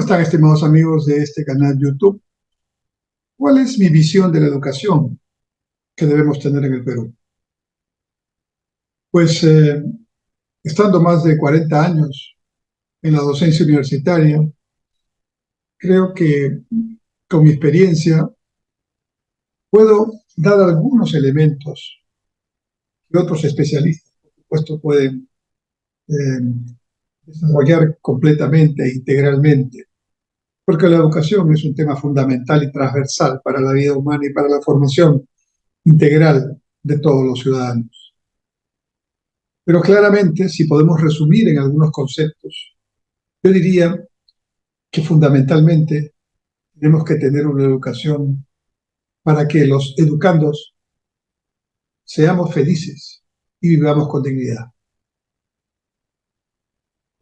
están, estimados amigos de este canal YouTube? ¿Cuál es mi visión de la educación que debemos tener en el Perú? Pues estando más de 40 años en la docencia universitaria, creo que con mi experiencia puedo dar algunos elementos que otros especialistas, por supuesto, pueden eh, desarrollar completamente e integralmente, porque la educación es un tema fundamental y transversal para la vida humana y para la formación integral de todos los ciudadanos. Pero claramente, si podemos resumir en algunos conceptos, yo diría que fundamentalmente tenemos que tener una educación para que los educandos seamos felices y vivamos con dignidad.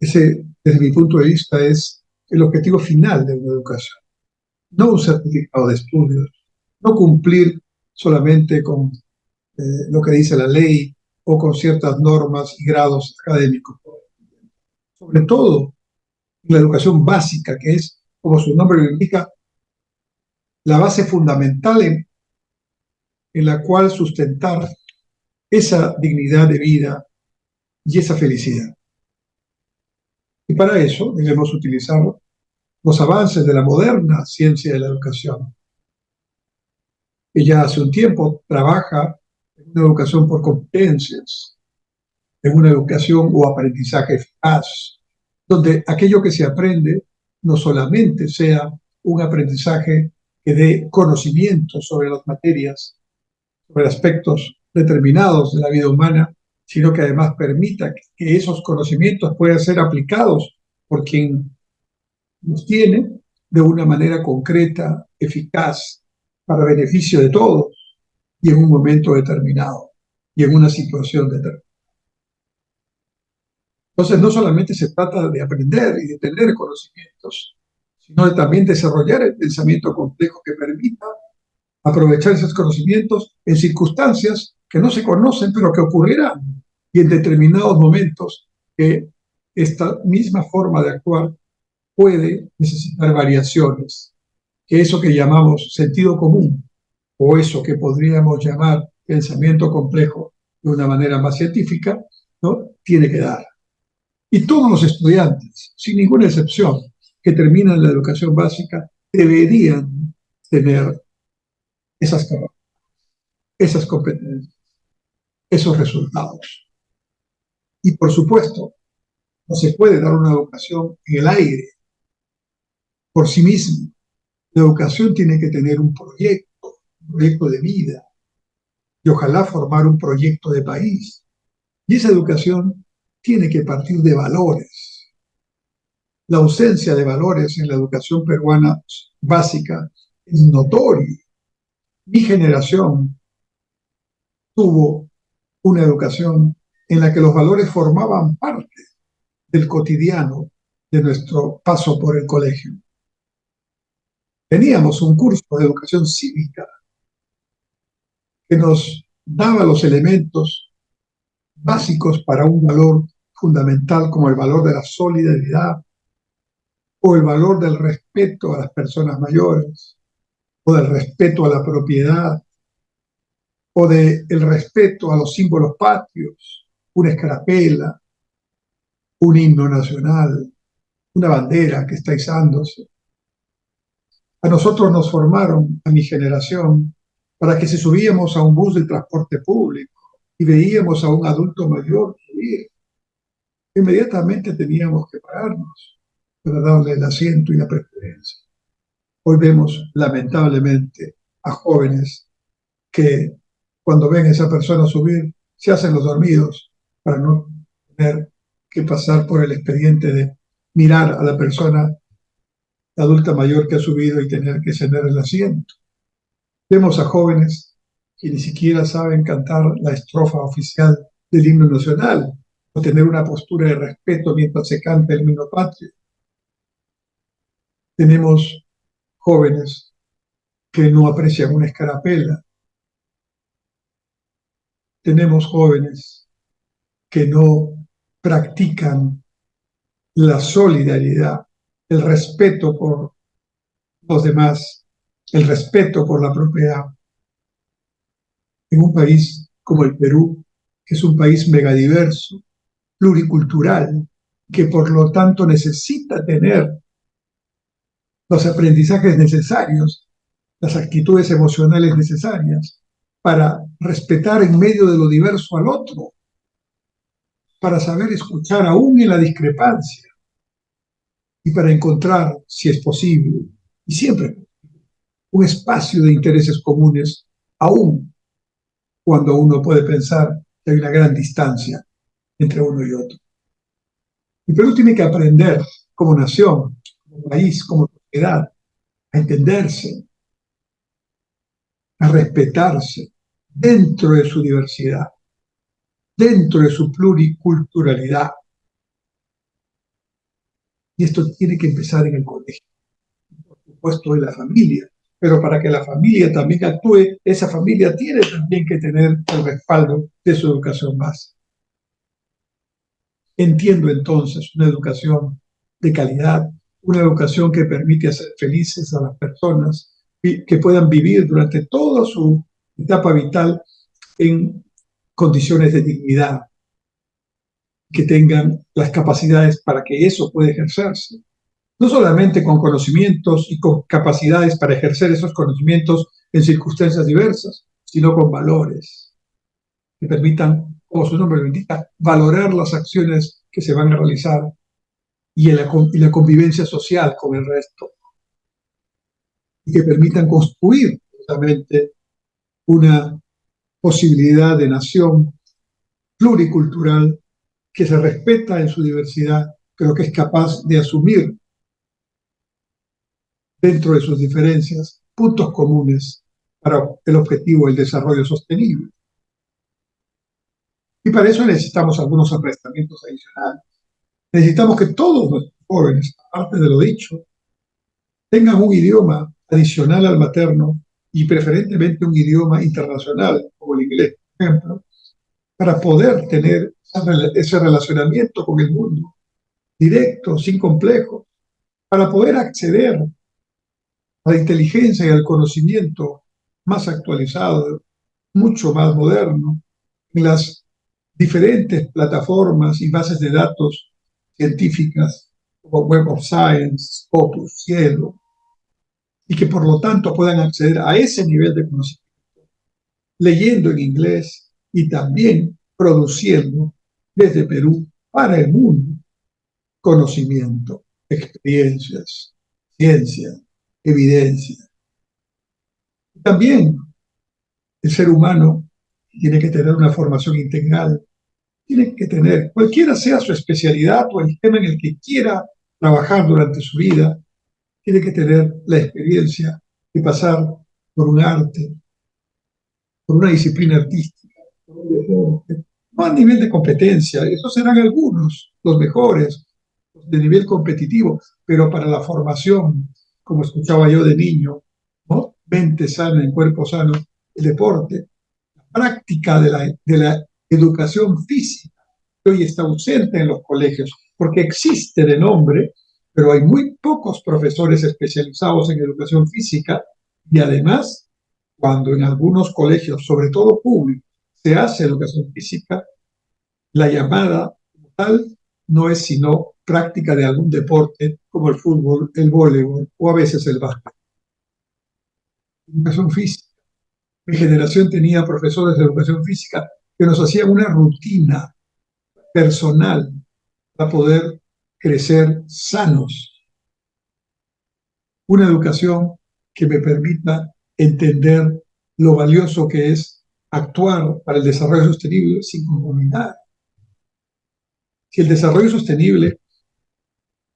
Ese, desde mi punto de vista, es el objetivo final de una educación. No un certificado de estudios, no cumplir solamente con lo que dice la ley o con ciertas normas y grados académicos. Sobre todo la educación básica, que es, como su nombre lo indica, la base fundamental en la cual sustentar esa dignidad de vida y esa felicidad. Y para eso debemos utilizar los avances de la moderna ciencia de la educación, que ya hace un tiempo trabaja en una educación por competencias, en una educación o aprendizaje eficaz, donde aquello que se aprende no solamente sea un aprendizaje que dé conocimiento sobre las materias, sobre aspectos determinados de la vida humana, sino que además permita que esos conocimientos puedan ser aplicados por quien los tiene de una manera concreta, eficaz, para beneficio de todos y en un momento determinado y en una situación determinada. Entonces, no solamente se trata de aprender y de tener conocimientos, sino de también desarrollar el pensamiento complejo que permita aprovechar esos conocimientos en circunstancias que no se conocen, pero que ocurrirán, y en determinados momentos que esta misma forma de actuar puede necesitar variaciones, que eso que llamamos sentido común, o eso que podríamos llamar pensamiento complejo de una manera más científica, ¿no? Tiene que dar. Y todos los estudiantes, sin ninguna excepción, que terminan la educación básica, deberían tener esas capacidades, esas competencias, esos resultados. Y por supuesto, no se puede dar una educación en el aire por sí misma. La educación tiene que tener un proyecto de vida y ojalá formar un proyecto de país. Y esa educación tiene que partir de valores. La ausencia de valores en la educación peruana básica es notoria. Mi generación tuvo una educación en la que los valores formaban parte del cotidiano de nuestro paso por el colegio. Teníamos un curso de educación cívica que nos daba los elementos básicos para un valor fundamental como el valor de la solidaridad o el valor del respeto a las personas mayores o del respeto a la propiedad o del respeto a los símbolos patrios, una escarapela, un himno nacional, una bandera que está izándose. A nosotros nos formaron, a mi generación, para que si subíamos a un bus de transporte público y veíamos a un adulto mayor subir, inmediatamente teníamos que pararnos para darle el asiento y la preferencia. Hoy vemos, lamentablemente, a jóvenes que cuando ven a esa persona subir, se hacen los dormidos para no tener que pasar por el expediente de mirar a la persona adulta mayor que ha subido y tener que ceder el asiento. Vemos a jóvenes que ni siquiera saben cantar la estrofa oficial del himno nacional o tener una postura de respeto mientras se canta el himno patrio. Tenemos jóvenes que no aprecian una escarapela. Tenemos jóvenes que no practican la solidaridad el respeto por los demás, el respeto por la propiedad. En un país como el Perú, que es un país megadiverso, pluricultural, que por lo tanto necesita tener los aprendizajes necesarios, las actitudes emocionales necesarias para respetar en medio de lo diverso al otro, para saber escuchar aún en la discrepancia y para encontrar, si es posible, y siempre, un espacio de intereses comunes, aún cuando uno puede pensar que hay una gran distancia entre uno y otro. El Perú tiene que aprender como nación, como país, como sociedad, a entenderse, a respetarse dentro de su diversidad, dentro de su pluriculturalidad. Y esto tiene que empezar en el colegio, por supuesto en la familia. Pero para que la familia también actúe, esa familia tiene también que tener el respaldo de su educación básica. Entiendo entonces una educación de calidad, una educación que permite hacer felices a las personas, y que puedan vivir durante toda su etapa vital en condiciones de dignidad, que tengan las capacidades para que eso pueda ejercerse. No solamente con conocimientos y con capacidades para ejercer esos conocimientos en circunstancias diversas, sino con valores que permitan, como su nombre lo indica, valorar las acciones que se van a realizar y la convivencia social con el resto, y que permitan construir justamente una posibilidad de nación pluricultural que se respeta en su diversidad, pero que es capaz de asumir dentro de sus diferencias puntos comunes para el objetivo del desarrollo sostenible. Y para eso necesitamos algunos aprestamientos adicionales. Necesitamos que todos los jóvenes, aparte de lo dicho, tengan un idioma adicional al materno y preferentemente un idioma internacional, como el inglés, por ejemplo, para poder tener ese relacionamiento con el mundo directo, sin complejos, para poder acceder a la inteligencia y al conocimiento más actualizado, mucho más moderno, en las diferentes plataformas y bases de datos científicas como Web of Science, Scopus, Cielo, y que por lo tanto puedan acceder a ese nivel de conocimiento, leyendo en inglés y también produciendo desde Perú para el mundo conocimiento, experiencias, ciencia, evidencia. También el ser humano tiene que tener una formación integral, tiene que tener, cualquiera sea su especialidad o el tema en el que quiera trabajar durante su vida, tiene que tener la experiencia de pasar por un arte, por una disciplina artística, por un deporte, no a nivel de competencia, esos serán algunos, los mejores, de nivel competitivo, pero para la formación, como escuchaba yo de niño, ¿no? Mente sana en cuerpo sano, el deporte, la práctica de la educación física, que hoy está ausente en los colegios, porque existe de nombre, pero hay muy pocos profesores especializados en educación física y además, cuando en algunos colegios, sobre todo públicos, se hace educación física, la llamada como tal no es sino práctica de algún deporte como el fútbol, el voleibol o a veces el básquet. Educación física. Mi generación tenía profesores de educación física que nos hacían una rutina personal para poder crecer sanos. Una educación que me permita entender lo valioso que es actuar para el desarrollo sostenible sin contaminar. Si el desarrollo sostenible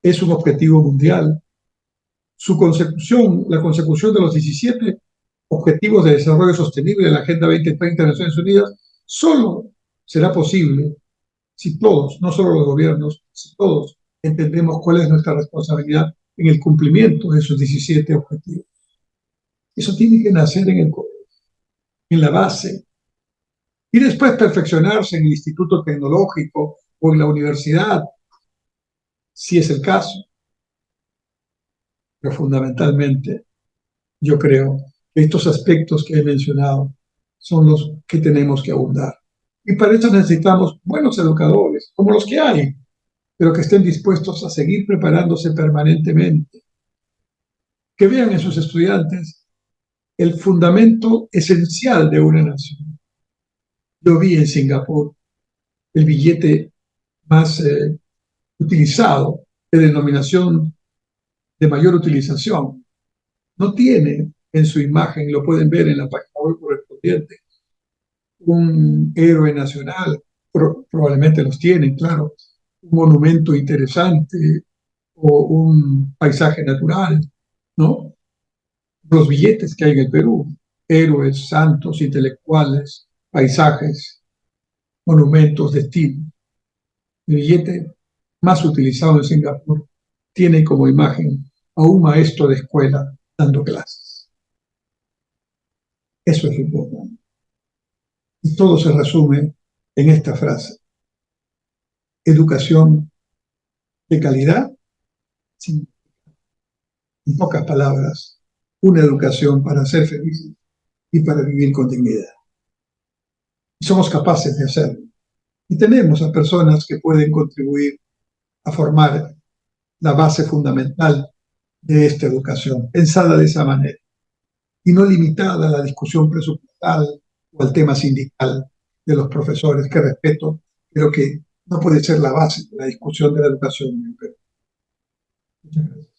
es un objetivo mundial, su consecución, la consecución de los 17 Objetivos de Desarrollo Sostenible de la Agenda 2030 de Naciones Unidas, solo será posible si todos, no solo los gobiernos, si todos entendemos cuál es nuestra responsabilidad en el cumplimiento de esos 17 objetivos. Eso tiene que nacer en la base y después perfeccionarse en el instituto tecnológico o en la universidad, si es el caso. pero fundamentalmente yo creo que estos aspectos que he mencionado son los que tenemos que abundar. Y para eso necesitamos buenos educadores, como los que hay, pero que estén dispuestos a seguir preparándose permanentemente, que vean en sus estudiantes el fundamento esencial de una nación. Yo vi en Singapur el billete más utilizado, de denominación de mayor utilización. No tiene en su imagen, lo pueden ver en la página web correspondiente, un héroe nacional, probablemente los tienen, claro, un monumento interesante o un paisaje natural, ¿no? Los billetes que hay en el Perú, héroes, santos, intelectuales, paisajes, monumentos, destinos. El billete más utilizado en Singapur tiene como imagen a un maestro de escuela dando clases. Eso es importante. Y todo se resume en esta frase: educación de calidad, sin, en pocas palabras, una educación para ser felices y para vivir con dignidad. Y somos capaces de hacerlo. Y tenemos a personas que pueden contribuir a formar la base fundamental de esta educación, pensada de esa manera, y no limitada a la discusión presupuestal o al tema sindical de los profesores, que respeto, pero que no puede ser la base de la discusión de la educación en el Perú. Muchas gracias.